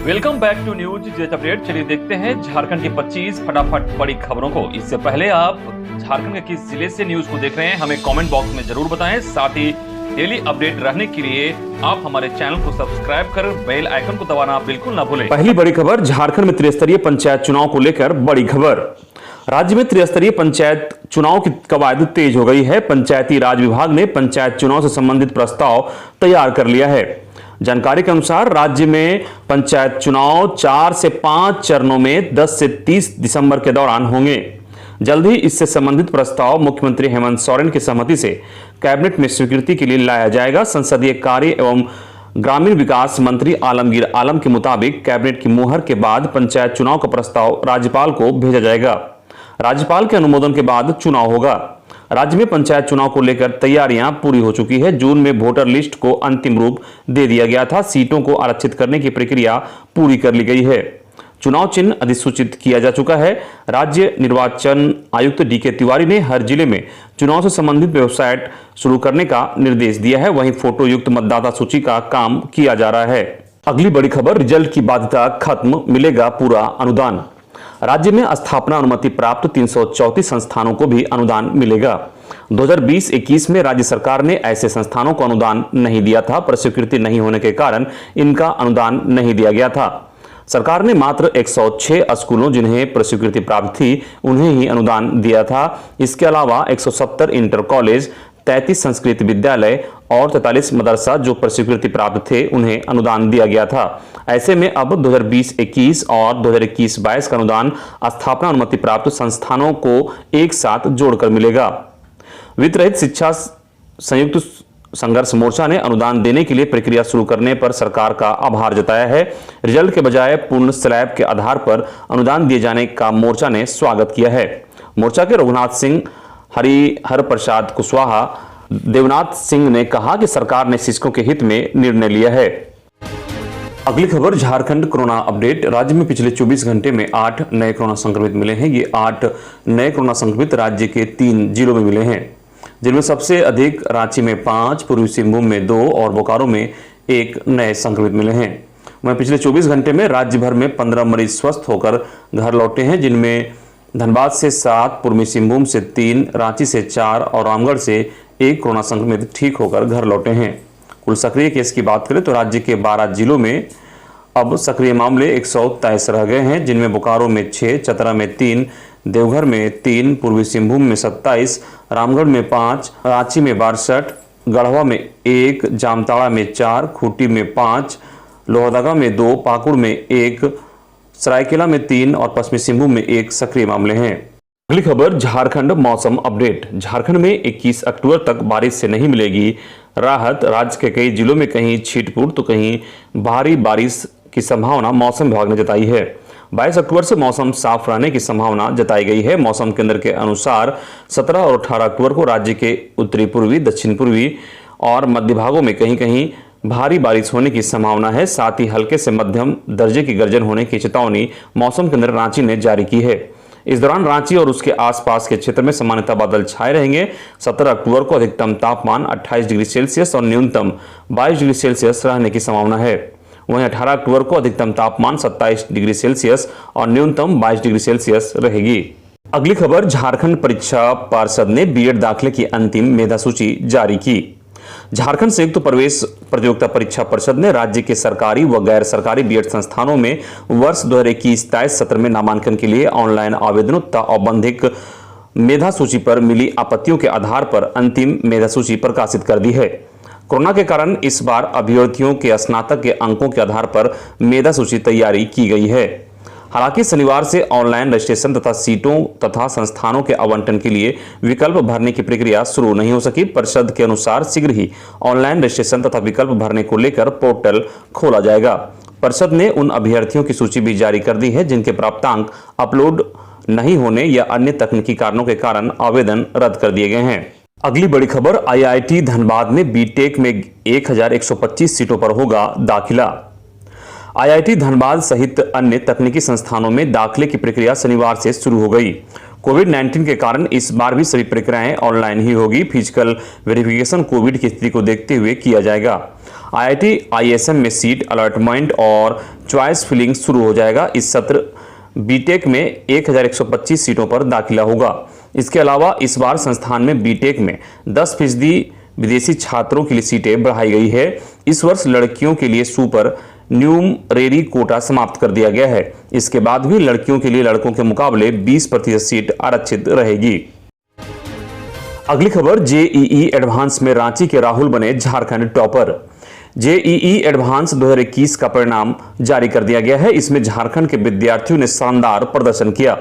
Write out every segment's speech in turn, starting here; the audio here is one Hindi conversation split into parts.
Welcome back to News Jet update. चलिए देखते हैं झारखंड की 25 फटाफट बड़ी खबरों को। इससे पहले आप झारखंड के किस जिले से न्यूज को देख रहे हैं हमें कमेंट बॉक्स में जरूर बताएं। साथ ही डेली अपडेट रहने के लिए आप हमारे चैनल को सब्सक्राइब कर बेल आइकन को दबाना बिल्कुल ना भूलें। पहली बड़ी खबर, झारखंड में त्रिस्तरीय पंचायत चुनाव को लेकर बड़ी खबर। राज्य में त्रिस्तरीय पंचायत चुनाव की कवायद तेज हो गई है। पंचायती राज विभाग ने पंचायत चुनाव से संबंधित प्रस्ताव तैयार कर लिया है। जानकारी के अनुसार राज्य में पंचायत चुनाव 4 से 5 चरणों में 10 से 30 दिसंबर के दौरान होंगे। जल्द ही इससे संबंधित प्रस्ताव मुख्यमंत्री हेमंत सोरेन की सहमति से कैबिनेट में स्वीकृति के लिए लाया जाएगा। संसदीय कार्य एवं ग्रामीण विकास मंत्री आलमगीर आलम के मुताबिक कैबिनेट की मुहर के बाद पंचायत चुनाव का प्रस्ताव राज्यपाल को भेजा जाएगा। राज्यपाल के अनुमोदन के बाद चुनाव होगा। राज्य में पंचायत चुनाव को लेकर तैयारियां पूरी हो चुकी है। जून में वोटर लिस्ट को अंतिम रूप दे दिया गया था। सीटों को आरक्षित करने की प्रक्रिया पूरी कर ली गई है। चुनाव चिन्ह अधिसूचित किया जा चुका है। राज्य निर्वाचन आयुक्त डीके तिवारी ने हर जिले में चुनाव से संबंधित वेबसाइट शुरू करने का निर्देश दिया है। वहीं फोटो युक्त मतदाता सूची का काम किया जा रहा है। अगली बड़ी खबर, रिजल्ट की बाध्यता खत्म, मिलेगा पूरा अनुदान। राज्य में स्थापना अनुमति प्राप्त 334 संस्थानों को भी अनुदान मिलेगा। 2020-21 में राज्य सरकार ने ऐसे संस्थानों को अनुदान नहीं दिया था। प्रस्वीकृति नहीं होने के कारण इनका अनुदान नहीं दिया गया था। सरकार ने मात्र 106 स्कूलों जिन्हें प्रस्वीकृति प्राप्त थी उन्हें ही अनुदान दिया था। इसके अलावा 170 इंटर कॉलेज, 33 संस्कृत विद्यालय और 43 मदरसा जो प्रस्वीकृति प्राप्त थे उन्हें अनुदान दिया गया था। ऐसे में अब 2020-21 और 2021-22 का अनुदान स्थापना अनुमति प्राप्त संस्थानों को एक साथ जोड़कर मिलेगा। वित्त रहित शिक्षा संयुक्त संघर्ष मोर्चा ने अनुदान देने के लिए प्रक्रिया शुरू करने पर सरकार का आभार जताया है। रिजल्ट के बजाय पूर्ण स्लैब के आधार पर अनुदान दिए जाने का मोर्चा ने स्वागत किया है। मोर्चा के रघुनाथ सिंह, हरिहर प्रसाद कुशवाहा, देवनाथ सिंह ने कहा कि सरकार ने शिक्षकों के हित में निर्णय लिया है। अगली खबर, झारखंड कोरोना अपडेट। राज्य में पिछले 24 घंटे में 8 नए कोरोना संक्रमित मिले हैं। ये 8 नए कोरोना संक्रमित राज्य के 3 जिलों में मिले हैं, जिनमें सबसे अधिक रांची में 5, पूर्वी सिंहभूम में 2 और बोकारो में 1 नए संक्रमित मिले हैं। वहीं पिछले 24 घंटे में राज्य भर में 15 मरीज स्वस्थ होकर घर लौटे हैं, जिनमें धनबाद से 7, पूर्वी सिंहभूम से 3, रांची से 4 और रामगढ़ से 1 कोरोना संक्रमित ठीक होकर घर लौटे हैं। कुल सक्रिय केस की बात करें तो राज्य के 12 जिलों में अब सक्रिय मामले 123 रह गए हैं, जिनमें बोकारो में 6, चतरा में 3, देवघर में 3, पूर्वी सिंहभूम में 27, रामगढ़ में 5, रांची में 62, गढ़वा में 1, जामताड़ा में 4, खूंटी में 5, लोहरदगा में 2, पाकुड़ में 1, सरायकेला में 3 और पश्चिमी सिंहभूम में 1 सक्रिय मामले हैं। अगली खबर, झारखंड मौसम अपडेट। झारखंड में 21 अक्टूबर तक बारिश से नहीं मिलेगी राहत। राज्य के कई जिलों में कहीं छींटपुर तो कहीं भारी बारिश की संभावना मौसम विभाग ने जताई है। 22 अक्टूबर से मौसम साफ रहने की संभावना जताई गई है। मौसम केंद्र के अनुसार 17 और 18 अक्टूबर को राज्य के उत्तरी पूर्वी, दक्षिण पूर्वी और मध्य भागों में कहीं कहीं भारी बारिश होने की संभावना है। साथ ही हल्के से मध्यम दर्जे की गर्जन होने की चेतावनी मौसम केंद्र रांची ने जारी की है। इस दौरान रांची और उसके आसपास के क्षेत्र में सामान्यतः बादल छाए रहेंगे। 17 अक्टूबर को अधिकतम तापमान 28 डिग्री सेल्सियस और न्यूनतम 22 डिग्री सेल्सियस रहने की संभावना है। वहीं 18 अक्टूबर को अधिकतम तापमान 27 डिग्री सेल्सियस और न्यूनतम 22 डिग्री सेल्सियस रहेगी। अगली खबर, झारखंड परीक्षा पार्षद ने बीएड दाखिले की अंतिम मेधा सूची जारी की। झारखंड संयुक्त प्रवेश प्रतियोगिता परीक्षा परिषद ने राज्य के सरकारी व गैर सरकारी बीएड संस्थानों में वर्ष 2021-23 सत्र में नामांकन के लिए ऑनलाइन आवेदनों तथा औपबंधिक मेधा सूची पर मिली आपत्तियों के आधार पर अंतिम मेधा सूची प्रकाशित कर दी है। कोरोना के कारण इस बार अभ्यर्थियों के स्नातक के अंकों के आधार पर मेधा सूची तैयारी की गई है। हालांकि शनिवार से ऑनलाइन रजिस्ट्रेशन तथा सीटों तथा संस्थानों के आवंटन के लिए विकल्प भरने की प्रक्रिया शुरू नहीं हो सकी। परिषद के अनुसार शीघ्र ही ऑनलाइन रजिस्ट्रेशन तथा विकल्प भरने को लेकर पोर्टल खोला जाएगा। परिषद ने उन अभ्यर्थियों की सूची भी जारी कर दी है जिनके प्राप्तांक अपलोड नहीं होने या अन्य तकनीकी कारणों के कारण आवेदन रद्द कर दिए गए हैं। अगली बड़ी खबर, आईआईटी धनबाद में बीटेक में 1125 सीटों पर होगा दाखिला। आईआईटी धनबाद सहित अन्य तकनीकी संस्थानों में दाखिले की प्रक्रिया शनिवार से शुरू हो गई। कोविड-19 के कारण इस बार भी सभी प्रक्रियाएं ऑनलाइन ही होगी। फिजिकल वेरिफिकेशन कोविड की स्थिति को देखते हुए किया जाएगा। IIT ISM में सीट अलॉटमेंट और चॉइस फिलिंग शुरू हो जाएगा। इस सत्र बीटेक में 1125 सीटों पर दाखिला होगा। इसके अलावा इस बार संस्थान में बीटेक में 10% विदेशी छात्रों के लिए सीटें बढ़ाई गई है। इस वर्ष लड़कियों के लिए सुपर न्यूमरेरी कोटा समाप्त कर दिया गया है। इसके बाद भी लड़कियों के लिए लड़कों के मुकाबले 20% सीट आरक्षित रहेगी। अगली खबर, जेईई एडवांस में रांची के राहुल बने झारखंड टॉपर। जेईई एडवांस 2021 का परिणाम जारी कर दिया गया है। इसमें झारखंड के विद्यार्थियों ने शानदार प्रदर्शन किया।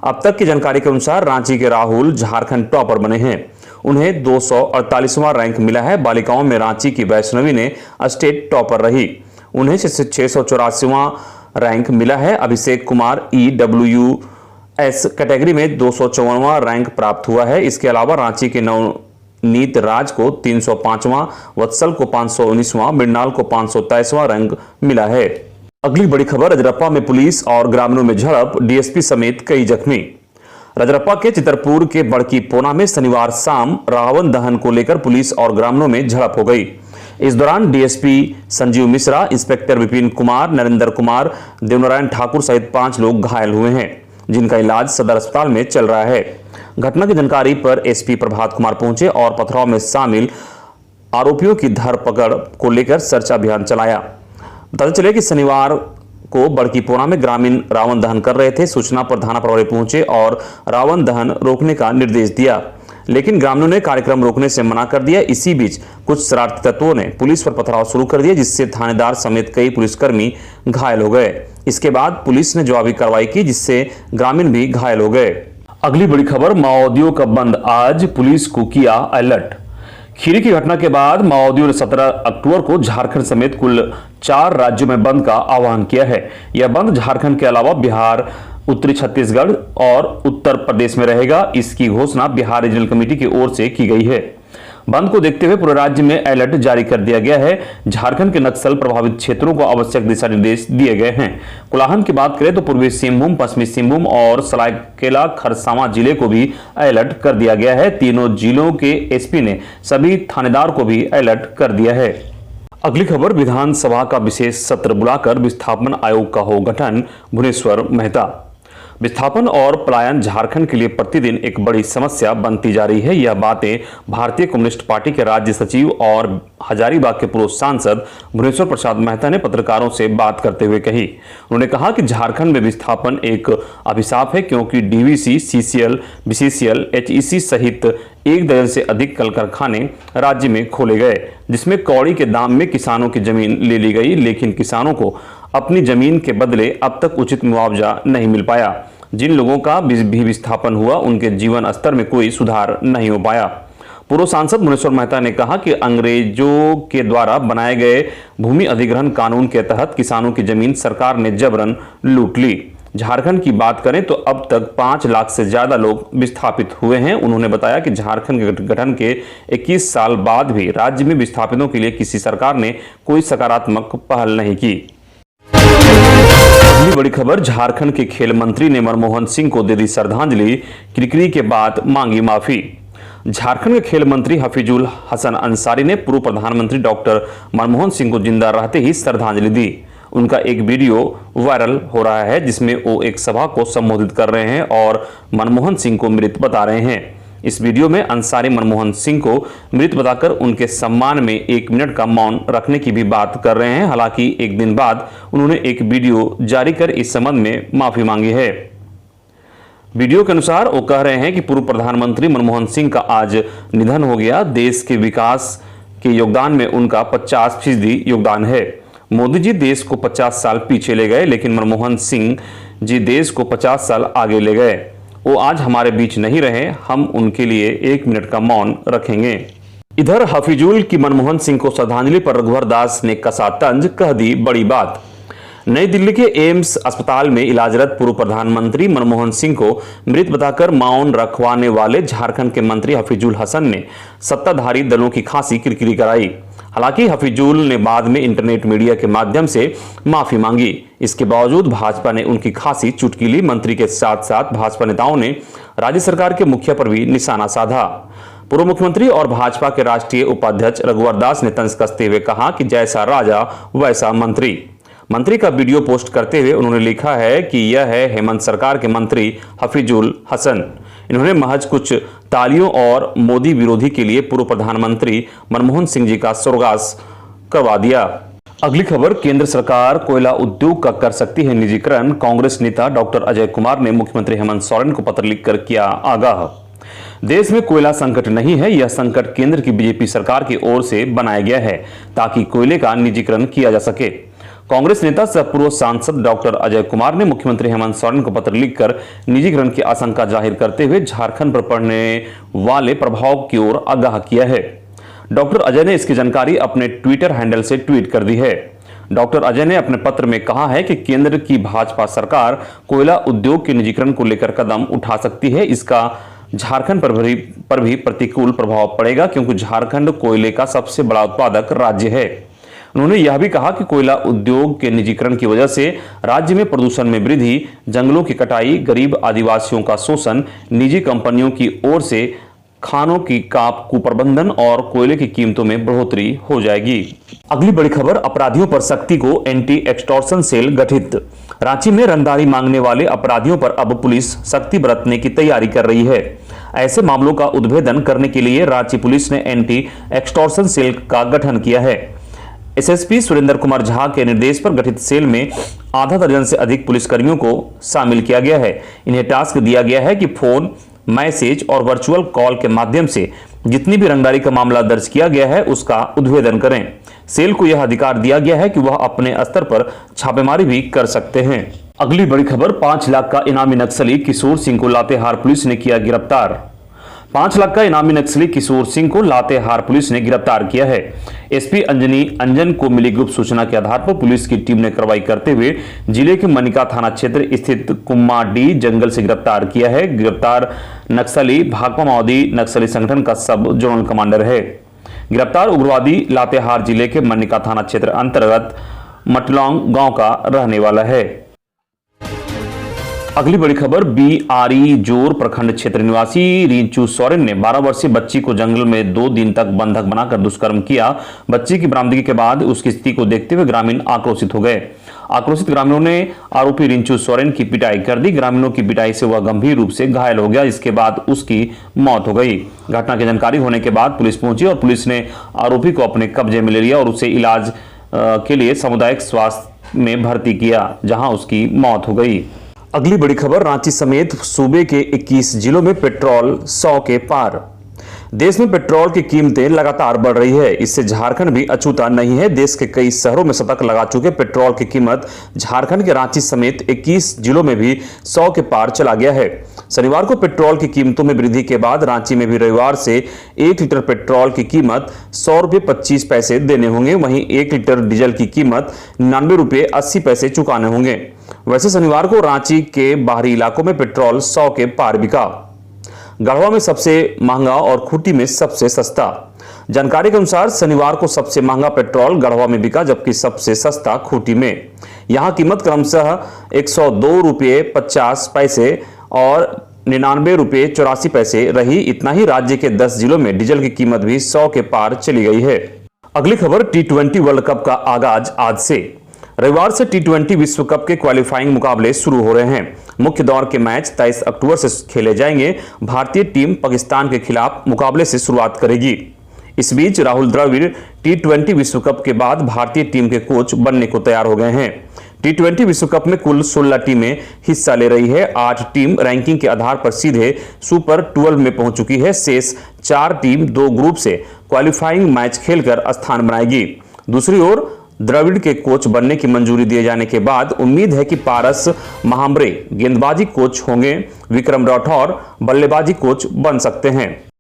अब तक की जानकारी के अनुसार रांची के राहुल झारखंड टॉपर बने हैं। उन्हें 248वां रैंक मिला है। बालिकाओं में रांची की वैष्णवी ने स्टेट टॉपर रही। उन्हें 684वां रैंक मिला है। अभिषेक कुमार EWS कैटेगरी में 254वां रैंक प्राप्त हुआ है। इसके अलावा रांची के नवनीत राज को 305वां, वत्सल को 519वां, मृणाल को 523वां रैंक मिला है। अगली बड़ी खबर, रजरप्पा में पुलिस और ग्रामीणों में झड़प, डीएसपी समेत कई जख्मी। रजरप्पा के चितरपुर के बड़की पोना में शनिवार शाम रावण दहन को लेकर पुलिस और ग्रामीणों में झड़प हो गई। इस दौरान डीएसपी संजीव मिश्रा, इंस्पेक्टर विपिन कुमार, नरेंद्र कुमार, देवनारायण ठाकुर सहित 5 लोग घायल हुए हैं, जिनका इलाज सदर अस्पताल में चल रहा है। घटना की जानकारी पर एसपी प्रभात कुमार पहुंचे और पथराव में शामिल आरोपियों की धरपकड़ को लेकर सर्च अभियान चलाया। पता चले कि शनिवार को बड़की पोना में ग्रामीण रावण दहन कर रहे थे। सूचना पर थाना प्रभारी पहुंचे और रावण दहन रोकने का निर्देश दिया, लेकिन ग्रामीणों ने कार्यक्रम रोकने से मना कर दिया। इसी बीच कुछ शरारती तत्वों ने पुलिस पर पथराव शुरू कर दिया, जिससे थानेदार समेत कई पुलिसकर्मी घायल हो गए। इसके बाद पुलिस ने जवाबी कार्रवाई की, जिससे ग्रामीण भी घायल हो गए। अगली बड़ी खबर, माओवादियों का बंद, आज पुलिस को किया अलर्ट। खीरी की घटना के बाद माओवादियों ने 17 अक्टूबर को झारखंड समेत कुल 4 राज्यों में बंद का आह्वान किया है। यह बंद झारखंड के अलावा बिहार, उत्तरी छत्तीसगढ़ और उत्तर प्रदेश में रहेगा। इसकी घोषणा बिहार रीजनल कमेटी की ओर से की गई है। बंद को देखते हुए पूरे राज्य में अलर्ट जारी कर दिया गया है। झारखंड के नक्सल प्रभावित क्षेत्रों को आवश्यक दिशा निर्देश दिए गए हैं। कोलाहल की बात करें तो पूर्वी सिंहभूम, पश्चिमी सिंहभूम और सरायकेला खरसावां जिले को भी अलर्ट कर दिया गया है। तीनों जिलों के एसपी ने सभी थानेदार को भी अलर्ट कर दिया है। अगली खबर, विधानसभा का विशेष सत्र बुलाकर विस्थापन आयोग का हो गठन, भुवनेश्वर मेहता। विस्थापन और पलायन झारखंड के लिए प्रतिदिन एक बड़ी समस्या बनती जा रही है। यह बातें भारतीय कम्युनिस्ट पार्टी के राज्य सचिव और हजारीबाग के पूर्व सांसद भुवनेश्वर प्रसाद मेहता ने पत्रकारों से बात करते हुए कही। उन्होंने कहा कि झारखंड में विस्थापन एक अभिशाप है, क्योंकि डीवीसी, सीसीएल, बीसीसीएल, एचईसी सहित 1 दर्जन से अधिक कल कारखाने राज्य में खोले गए, जिसमें कौड़ी के दाम में किसानों की जमीन ले ली गई, लेकिन किसानों को अपनी जमीन के बदले अब तक उचित मुआवजा नहीं मिल पाया। जिन लोगों का भी विस्थापन हुआ, उनके जीवन स्तर में कोई सुधार नहीं हो पाया। पूर्व सांसद भुवनेश्वर मेहता ने कहा कि अंग्रेजों के द्वारा बनाए गए भूमि अधिग्रहण कानून के तहत किसानों की जमीन सरकार ने जबरन लूट ली। झारखंड की बात करें तो अब तक 5 लाख से ज्यादा लोग विस्थापित हुए हैं। उन्होंने बताया कि झारखंड के गठन के 21 साल बाद भी राज्य में विस्थापितों के लिए किसी सरकार ने कोई सकारात्मक पहल नहीं की। अगली बड़ी खबर, झारखंड के खेल मंत्री ने मनमोहन सिंह को दे दी श्रद्धांजलि, किरकिरी के बाद मांगी माफी। झारखंड के खेल मंत्री हफीजुल हसन अंसारी ने पूर्व प्रधानमंत्री डॉक्टर मनमोहन सिंह को जिंदा रहते ही श्रद्धांजलि दी। उनका एक वीडियो वायरल हो रहा है, जिसमें वो एक सभा को संबोधित कर रहे हैं और मनमोहन सिंह को मृत बता रहे हैं। इस वीडियो में अंसारी मनमोहन सिंह को मृत बताकर उनके सम्मान में 1 मिनट का मौन रखने की भी बात कर रहे हैं। हालांकि एक दिन बाद उन्होंने एक वीडियो जारी कर इस संबंध में माफी मांगी है। वीडियो के अनुसार वो कह रहे हैं कि पूर्व प्रधानमंत्री मनमोहन सिंह का आज निधन हो गया। देश के विकास के योगदान में उनका 50% योगदान है। मोदी जी देश को 50 साल पीछे ले गए, लेकिन मनमोहन सिंह जी देश को 50 साल आगे ले गए। वो आज हमारे बीच नहीं रहे, हम उनके लिए 1 मिनट का मौन रखेंगे। इधर हफीजुल की मनमोहन सिंह को श्रद्धांजलि पर रघुवर दास ने कसा तंज, कह दी बड़ी बात। नई दिल्ली के एम्स अस्पताल में इलाजरत पूर्व प्रधानमंत्री मनमोहन सिंह को मृत बताकर मौन रखवाने वाले झारखंड के मंत्री हफीजुल हसन ने सत्ताधारी दलों की खासी किरकिरी कराई। हालांकि हफीजुल ने बाद में इंटरनेट मीडिया के माध्यम से माफी मांगी। इसके बावजूद भाजपा ने उनकी खासी चुटकी ली। मंत्री के साथ साथ भाजपा नेताओं ने राज्य सरकार के मुखिया पर भी निशाना साधा। पूर्व मुख्यमंत्री और भाजपा के राष्ट्रीय उपाध्यक्ष रघुवर दास ने तंज कसते हुए कहा कि जैसा राजा वैसा मंत्री का वीडियो पोस्ट करते हुए उन्होंने लिखा है कि यह है हेमंत सरकार के मंत्री हफीजुल हसन। इन्होंने महज कुछ तालियों और मोदी विरोधी के लिए पूर्व प्रधानमंत्री मनमोहन सिंह जी का स्वर्गवास करवा दिया। अगली खबर, केंद्र सरकार कोयला उद्योग का कर सकती है निजीकरण। कांग्रेस नेता डॉक्टर अजय कुमार ने मुख्यमंत्री हेमंत सोरेन को पत्र लिखकर किया आगाह। देश में कोयला संकट नहीं है, यह संकट केंद्र की बीजेपी सरकार की ओर से बनाया गया है ताकि कोयले का निजीकरण किया जा सके। कांग्रेस नेता सह पूर्व सांसद डॉक्टर अजय कुमार ने मुख्यमंत्री हेमंत सोरेन को पत्र लिखकर निजीकरण की आशंका जाहिर करते हुए झारखंड पर पड़ने वाले प्रभाव की ओर आगाह किया है। डॉक्टर अजय ने इसकी जानकारी अपने ट्विटर हैंडल से ट्वीट कर दी है। डॉक्टर अजय ने अपने पत्र में कहा है कि केंद्र की भाजपा सरकार कोयला उद्योग के निजीकरण को लेकर कदम उठा सकती है। इसका झारखंड पर भी प्रतिकूल प्रभाव पड़ेगा क्योंकि झारखंड कोयले का सबसे बड़ा उत्पादक राज्य है। उन्होंने यह भी कहा कि कोयला उद्योग के निजीकरण की वजह से राज्य में प्रदूषण में वृद्धि, जंगलों की कटाई, गरीब आदिवासियों का शोषण, निजी कंपनियों की ओर से खानों की कुप्रबंधन और कोयले की कीमतों में बढ़ोतरी हो जाएगी। अगली बड़ी खबर, अपराधियों पर सख्ती को एंटी एक्सटॉर्शन सेल गठित। रांची में रंगदारी मांगने वाले अपराधियों पर अब पुलिस सख्ती बरतने की तैयारी कर रही है। ऐसे मामलों का उद्भेदन करने के लिए रांची पुलिस ने एंटी एक्सटॉर्शन सेल का गठन किया है। एसएसपी सुरेंद्र कुमार झा के निर्देश पर गठित सेल में आधा दर्जन से अधिक पुलिसकर्मियों को शामिल किया गया है। इन्हें टास्क दिया गया है कि फोन, मैसेज और वर्चुअल कॉल के माध्यम से जितनी भी रंगदारी का मामला दर्ज किया गया है उसका उद्भेदन करें। सेल को यह अधिकार दिया गया है कि वह अपने स्तर पर छापेमारी भी कर सकते हैं। अगली बड़ी खबर, 5 लाख का इनामी नक्सली किशोर सिंह को लातेहार पुलिस ने किया गिरफ्तार। 5 लाख का इनामी नक्सली किशोर सिंह को लातेहार पुलिस ने गिरफ्तार किया है। एसपी अंजनी अंजन को मिली गुप्त सूचना के आधार पर पुलिस की टीम ने कार्रवाई करते हुए जिले के मनिका थाना क्षेत्र स्थित कुम्माडी जंगल से गिरफ्तार किया है। गिरफ्तार नक्सली भाकपा माओवादी नक्सली संगठन का सब जोनल कमांडर है। गिरफ्तार उग्रवादी लातेहार जिले के मनिका थाना क्षेत्र अंतर्गत मटलौंग गांव का रहने वाला है। अगली बड़ी खबर, बीआरई जोर प्रखंड क्षेत्र निवासी रिंचू सोरेन ने 12 वर्षीय बच्ची को जंगल में 2 दिन तक बंधक बनाकर दुष्कर्म किया। बच्ची की बरामदगी के बाद उसकी स्थिति को देखते हुए ग्रामीण आक्रोशित हो गए। आक्रोशित ग्रामीणों ने आरोपी रिंचू सोरेन की पिटाई कर दी। ग्रामीणों की पिटाई से वह गंभीर रूप से घायल हो गया, इसके बाद उसकी मौत हो गई। घटना की जानकारी होने के बाद पुलिस पहुंची और पुलिस ने आरोपी को अपने कब्जे में ले लिया और उसे इलाज के लिए सामुदायिक स्वास्थ्य में भर्ती किया, जहां उसकी मौत हो गई। अगली बड़ी खबर, रांची समेत सूबे के 21 जिलों में पेट्रोल 100 के पार। देश में पेट्रोल की कीमतें लगातार बढ़ रही है, इससे झारखंड भी अछूता नहीं है। देश के कई शहरों में शतक लगा चुके पेट्रोल की कीमत झारखंड के रांची समेत 21 जिलों में भी 100 के पार चला गया है। शनिवार को पेट्रोल की कीमतों में वृद्धि के बाद रांची में भी रविवार से 1 लीटर पेट्रोल की कीमत 100 रुपये 25 पैसे देने होंगे। वहीं 1 लीटर डीजल की कीमत 99 रुपये 80 पैसे चुकाने होंगे। वैसे शनिवार को रांची के बाहरी इलाकों में पेट्रोल 100 के पार बिका। गढ़वा में सबसे महंगा और खूंटी में सबसे सस्ता। जानकारी के अनुसार शनिवार को सबसे महंगा पेट्रोल गढ़वा में बिका, जबकि सबसे सस्ता खूंटी में। यहां कीमत क्रमशः 102 रुपये 50 पैसे और 99 रुपये 84 पैसे रही। इतना ही राज्य के 10 जिलों में डीजल की कीमत भी 100 के पार चली गई है। अगली खबर, T20 वर्ल्ड कप का आगाज आज से। रविवार से T20 विश्व कप के क्वालिफाइंग मुकाबले शुरू हो रहे हैं। मुख्य दौर के मैच 23 अक्टूबर से खेले जाएंगे। भारतीय टीम पाकिस्तान के खिलाफ मुकाबले से शुरुआत करेगी। इस बीच राहुल द्रविड़ T20 विश्व कप के बाद भारतीय टीम के कोच बनने को तैयार हो गए हैं। T20 विश्व कप में कुल 16 टीमें हिस्सा ले रही है। 8 टीम रैंकिंग के आधार पर सीधे सुपर 12 में पहुंच चुकी है। शेष 4 टीम 2 ग्रुप से क्वालिफाइंग मैच खेलकर स्थान बनाएगी। दूसरी ओर द्रविड़ के कोच बनने की मंजूरी दिए जाने के बाद उम्मीद है कि पारस महाम्बरे गेंदबाजी कोच होंगे। विक्रम राठौर बल्लेबाजी कोच बन सकते हैं।